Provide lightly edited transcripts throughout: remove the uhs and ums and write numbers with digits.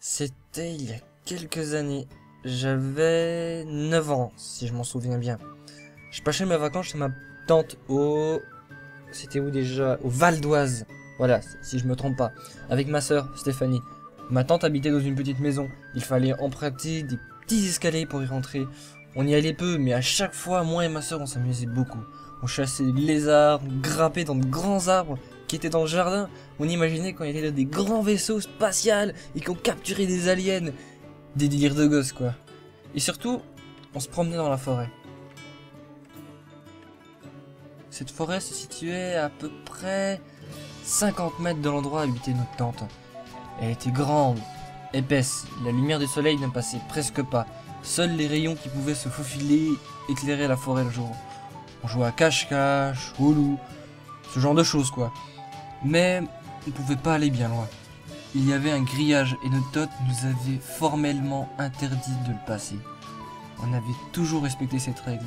C'était il y a quelques années. J'avais 9 ans, si je m'en souviens bien. Je passais mes vacances chez ma tante au... C'était où déjà? Au Val d'Oise. Voilà, si je me trompe pas. Avec ma sœur, Stéphanie. Ma tante habitait dans une petite maison. Il fallait emprunter des petits escaliers pour y rentrer. On y allait peu, mais à chaque fois, moi et ma sœur, on s'amusait beaucoup. On chassait des lézards, on grimpait dans de grands arbres qui étaient dans le jardin. On imaginait qu'on était dans des grands vaisseaux spatials et qu'on capturait des aliens. Des délires de gosses, quoi. Et surtout, on se promenait dans la forêt. Cette forêt se situait à peu près 50 mètres de l'endroit où habitait notre tante. Elle était grande, épaisse, la lumière du soleil ne passait presque pas. Seuls les rayons qui pouvaient se faufiler éclairaient la forêt le jour. On jouait à cache-cache, au loup, ce genre de choses quoi. Mais on ne pouvait pas aller bien loin. Il y avait un grillage et notre tante nous avait formellement interdit de le passer. On avait toujours respecté cette règle.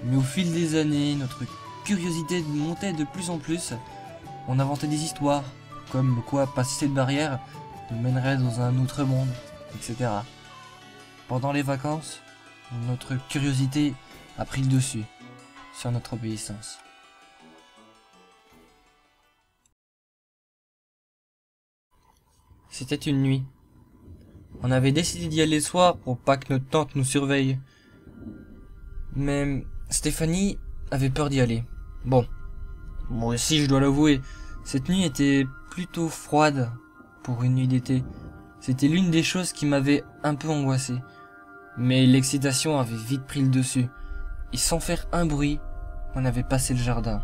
Mais au fil des années, notre curiosité montait de plus en plus. On inventait des histoires, comme quoi passer cette barrière nous mènerait dans un autre monde, etc. Pendant les vacances, notre curiosité a pris le dessus sur notre obéissance. C'était une nuit. On avait décidé d'y aller le soir pour pas que notre tante nous surveille. Mais Stéphanie avait peur d'y aller. Bon, moi aussi je dois l'avouer, cette nuit était plutôt froide pour une nuit d'été. C'était l'une des choses qui m'avait un peu angoissé. Mais l'excitation avait vite pris le dessus. Et sans faire un bruit, on avait passé le jardin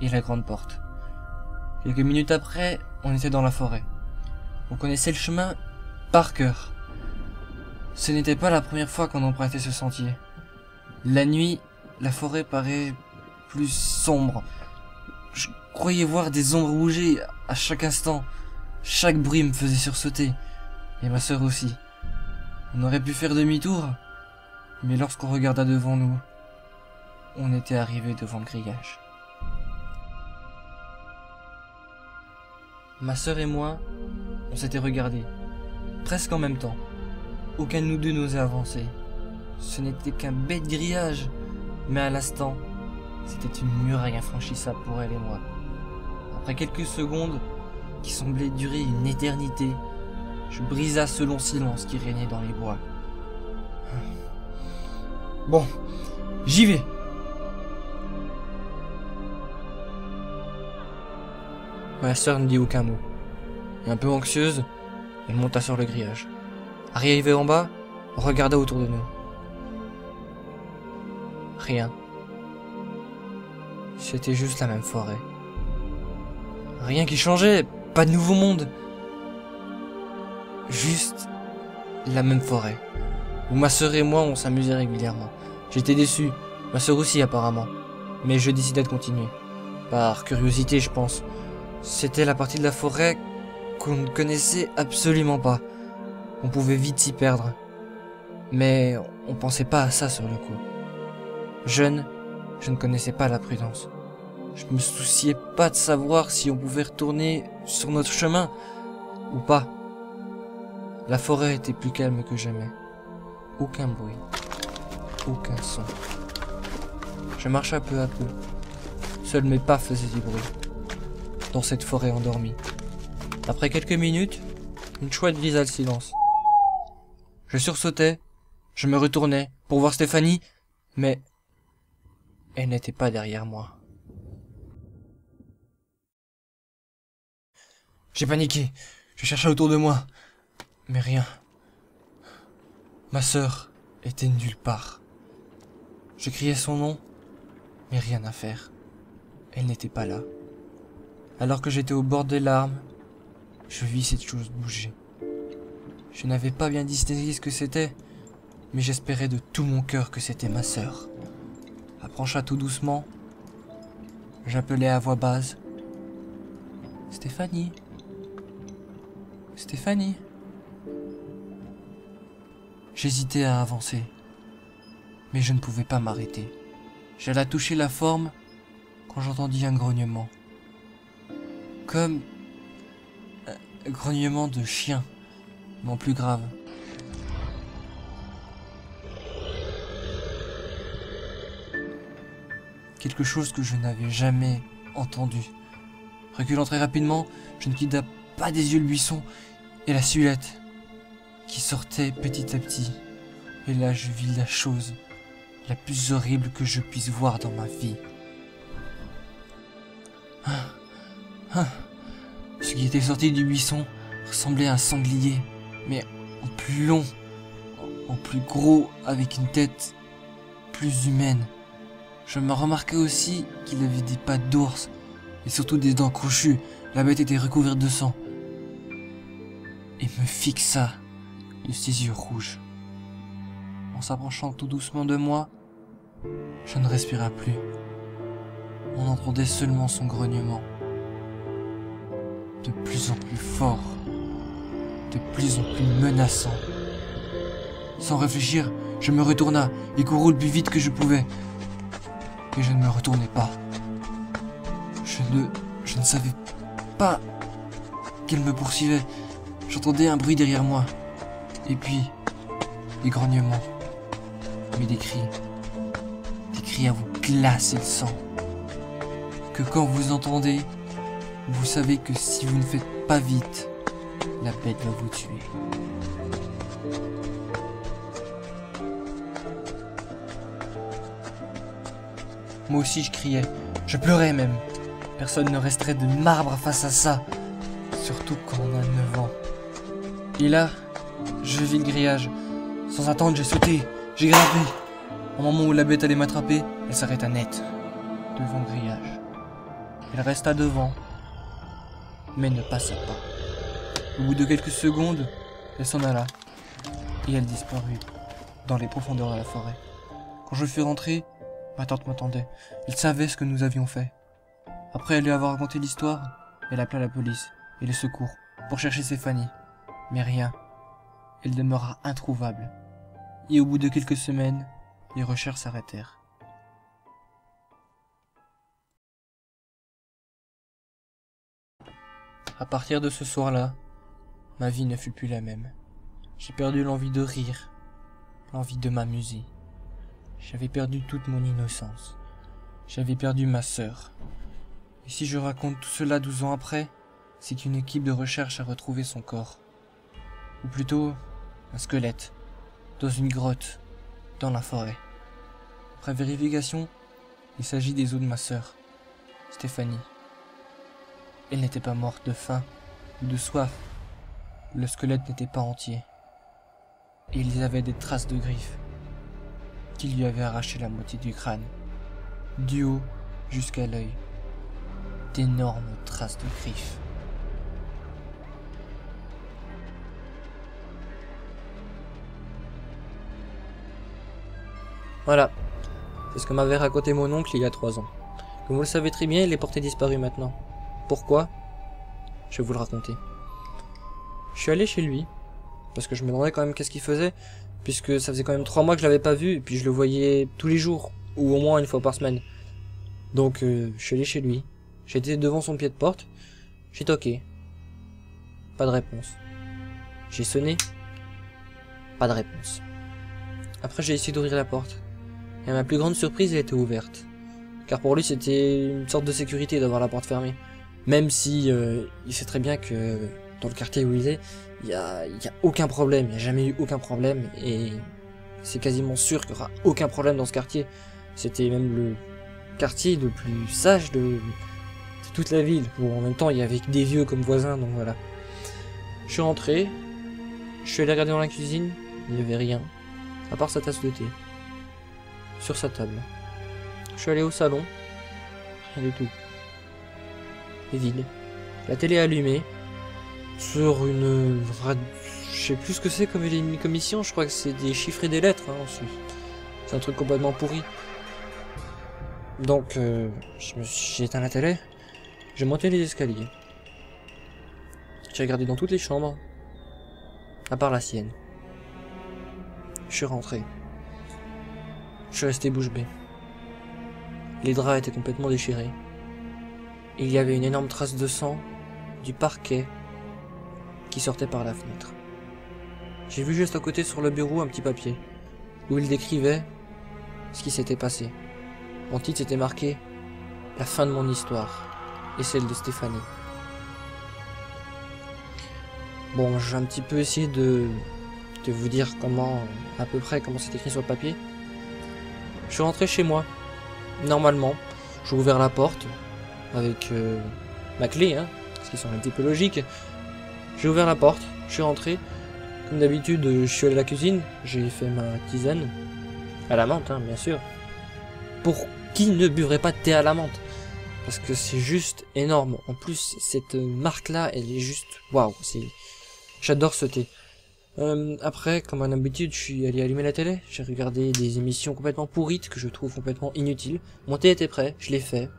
et la grande porte. Quelques minutes après, on était dans la forêt. On connaissait le chemin par cœur. Ce n'était pas la première fois qu'on empruntait ce sentier. La nuit, la forêt paraît plus sombre. Je croyais voir des ombres bouger à chaque instant. Chaque bruit me faisait sursauter. Et ma sœur aussi. On aurait pu faire demi-tour, mais lorsqu'on regarda devant nous, on était arrivé devant le grillage. Ma sœur et moi, on s'était regardés, presque en même temps. Aucun de nous deux n'osait avancer. Ce n'était qu'un bête grillage, mais à l'instant, c'était une muraille infranchissable pour elle et moi. Après quelques secondes, qui semblaient durer une éternité, je brisa ce long silence qui régnait dans les bois. Bon, j'y vais. Ma sœur ne dit aucun mot. Et un peu anxieuse, elle monta sur le grillage. Arrivée en bas, on regarda autour de nous. Rien. C'était juste la même forêt. Rien qui changeait, pas de nouveau monde. Juste la même forêt, où ma sœur et moi on s'amusait régulièrement. J'étais déçu, ma sœur aussi apparemment, mais je décidai de continuer. Par curiosité je pense. C'était la partie de la forêt qu'on ne connaissait absolument pas. On pouvait vite s'y perdre. Mais on pensait pas à ça sur le coup. Jeune, je ne connaissais pas la prudence. Je me souciais pas de savoir si on pouvait retourner sur notre chemin ou pas. La forêt était plus calme que jamais. Aucun bruit. Aucun son. Je marchais peu à peu. Seuls mes pas faisaient du bruit. Dans cette forêt endormie. Après quelques minutes, une chouette brisa le silence. Je sursautais. Je me retournais pour voir Stéphanie, mais elle n'était pas derrière moi. J'ai paniqué. Je cherchais autour de moi. Mais rien. Ma sœur était nulle part. Je criais son nom, mais rien à faire. Elle n'était pas là. Alors que j'étais au bord des larmes, je vis cette chose bouger. Je n'avais pas bien distingué ce que c'était, mais j'espérais de tout mon cœur que c'était ma sœur. Approcha tout doucement, j'appelais à voix basse. Stéphanie. Stéphanie. J'hésitais à avancer, mais je ne pouvais pas m'arrêter. J'allais toucher la forme quand j'entendis un grognement. Comme un grognement de chien. non plus grave. Quelque chose que je n'avais jamais entendu. Reculant très rapidement, je ne quittai pas des yeux le buisson et la silhouette qui sortait petit à petit. Et là, je vis la chose la plus horrible que je puisse voir dans ma vie. Ce qui était sorti du buisson ressemblait à un sanglier, mais en plus long, en plus gros, avec une tête plus humaine. Je me remarquai aussi qu'il avait des pattes d'ours, et surtout des dents crochues. La bête était recouverte de sang, et me fixa de ses yeux rouges. En s'approchant tout doucement de moi, je ne respirais plus. On entendait seulement son grognement. De plus en plus fort, de plus en plus menaçant. Sans réfléchir, je me retourna et courus le plus vite que je pouvais. Mais je ne me retournais pas. Je ne savais pas qu'elle me poursuivait. J'entendais un bruit derrière moi. Et puis, des grognements. Mais des cris à vous glacer le sang. Que quand vous entendez, vous savez que si vous ne faites pas vite, la bête va vous tuer. Moi aussi je criais, je pleurais même. Personne ne resterait de marbre face à ça, surtout quand on a 9 ans. Et là, je vis le grillage. Sans attendre, j'ai sauté, j'ai grimpé. Au moment où la bête allait m'attraper, elle s'arrêta net, devant le grillage. Elle resta devant, mais ne passa pas. Au bout de quelques secondes, elle s'en alla, et elle disparut dans les profondeurs de la forêt. Quand je fus rentré, ma tante m'attendait. Elle savait ce que nous avions fait. Après lui avoir raconté l'histoire, elle appela la police et les secours pour chercher ses Fanny. Mais rien. Elle demeura introuvable. Et au bout de quelques semaines, les recherches s'arrêtèrent. À partir de ce soir-là, ma vie ne fut plus la même. J'ai perdu l'envie de rire, l'envie de m'amuser. J'avais perdu toute mon innocence. J'avais perdu ma sœur. Et si je raconte tout cela 12 ans après, c'est qu'une équipe de recherche a retrouvé son corps. Ou plutôt, un squelette, dans une grotte, dans la forêt. Après vérification, il s'agit des os de ma sœur, Stéphanie. Elle n'était pas morte de faim ou de soif. Le squelette n'était pas entier. Et il y avait des traces de griffes qui lui avaient arraché la moitié du crâne, du haut jusqu'à l'œil. D'énormes traces de griffes. Voilà, c'est ce que m'avait raconté mon oncle il y a 3 ans. Comme vous le savez très bien, il est porté disparu maintenant. Pourquoi? Je vais vous le raconter. Je suis allé chez lui, parce que je me demandais quand même qu'est-ce qu'il faisait, puisque ça faisait quand même 3 mois que je l'avais pas vu, et puis je le voyais tous les jours, ou au moins une fois par semaine. Donc je suis allé chez lui, j'étais devant son pied de porte, j'ai toqué. Pas de réponse. J'ai sonné. Pas de réponse. Après j'ai essayé d'ouvrir la porte. Et à ma plus grande surprise, elle était ouverte. Car pour lui, c'était une sorte de sécurité d'avoir la porte fermée. Même si il sait très bien que dans le quartier où il est, il y a aucun problème. Il n'y a jamais eu aucun problème. Et c'est quasiment sûr qu'il n'y aura aucun problème dans ce quartier. C'était même le quartier le plus sage de toute la ville. Bon, en même temps, il y avait des vieux comme voisins, donc voilà. Je suis rentré. Je suis allé regarder dans la cuisine. Il n'y avait rien. À part sa tasse de thé. Sur sa table. Je suis allé au salon. Rien du tout. C'est vide. La télé est allumée. Sur une... Je sais plus ce que c'est comme émission. Je crois que c'est des chiffres et des lettres. Hein, c'est un truc complètement pourri. Donc, j'ai éteint la télé. J'ai monté les escaliers. J'ai regardé dans toutes les chambres. À part la sienne. Je suis rentré. Je suis resté bouche bée. Les draps étaient complètement déchirés. Il y avait une énorme trace de sang du parquet qui sortait par la fenêtre. J'ai vu juste à côté sur le bureau un petit papier où il décrivait ce qui s'était passé. Mon titre était marqué « La fin de mon histoire » et celle de Stéphanie. Bon, j'ai un petit peu essayé de vous dire comment, à peu près, comment c'est écrit sur le papier. Je suis rentré chez moi. Normalement, j'ai ouvert la porte avec ma clé, hein, parce qu'ils sont un petit peu logiques. J'ai ouvert la porte, je suis rentré. Comme d'habitude, je suis allé à la cuisine, j'ai fait ma tisane. À la menthe, hein, bien sûr. Pour qui ne buvrait pas de thé à la menthe? Parce que c'est juste énorme. En plus, cette marque-là, elle est juste... Waouh, j'adore ce thé. Après, comme à d'habitude, je suis allé allumer la télé. J'ai regardé des émissions complètement pourrites que je trouve complètement inutiles. Mon thé était prêt, je l'ai fait.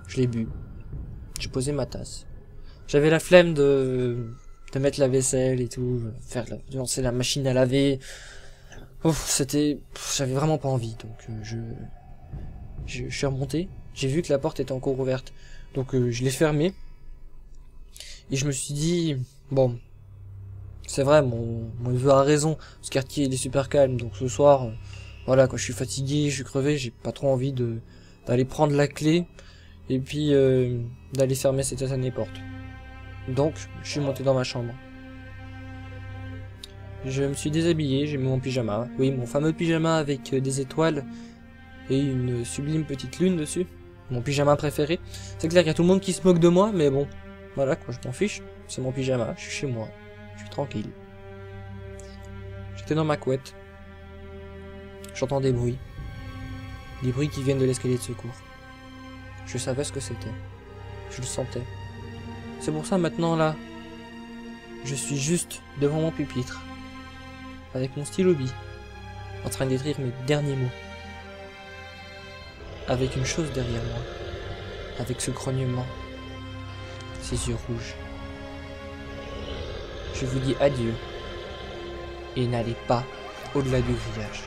Je l'ai bu. J'ai posé ma tasse. J'avais la flemme de mettre la vaisselle et tout, de lancer la machine à laver. Ouf, j'avais vraiment pas envie, donc je suis remonté. J'ai vu que la porte était encore ouverte, donc je l'ai fermée. Et je me suis dit, bon, c'est vrai, mon neveu a raison. Ce quartier il est super calme, donc ce soir, voilà, quand je suis fatigué, je suis crevé, j'ai pas trop envie d'aller prendre la clé et puis d'aller fermer cette satanées porte. Donc, je suis monté dans ma chambre. Je me suis déshabillé, j'ai mis mon pyjama. Oui, mon fameux pyjama avec des étoiles et une sublime petite lune dessus. Mon pyjama préféré. C'est clair qu'il y a tout le monde qui se moque de moi, mais bon, voilà quoi, je m'en fiche. C'est mon pyjama, je suis chez moi, je suis tranquille. J'étais dans ma couette. J'entends des bruits. Des bruits qui viennent de l'escalier de secours. Je savais ce que c'était. Je le sentais. C'est pour ça maintenant là, je suis juste devant mon pupitre, avec mon stylo bille, en train d'écrire mes derniers mots. Avec une chose derrière moi, avec ce grognement, ces yeux rouges. Je vous dis adieu, et n'allez pas au-delà du grillage.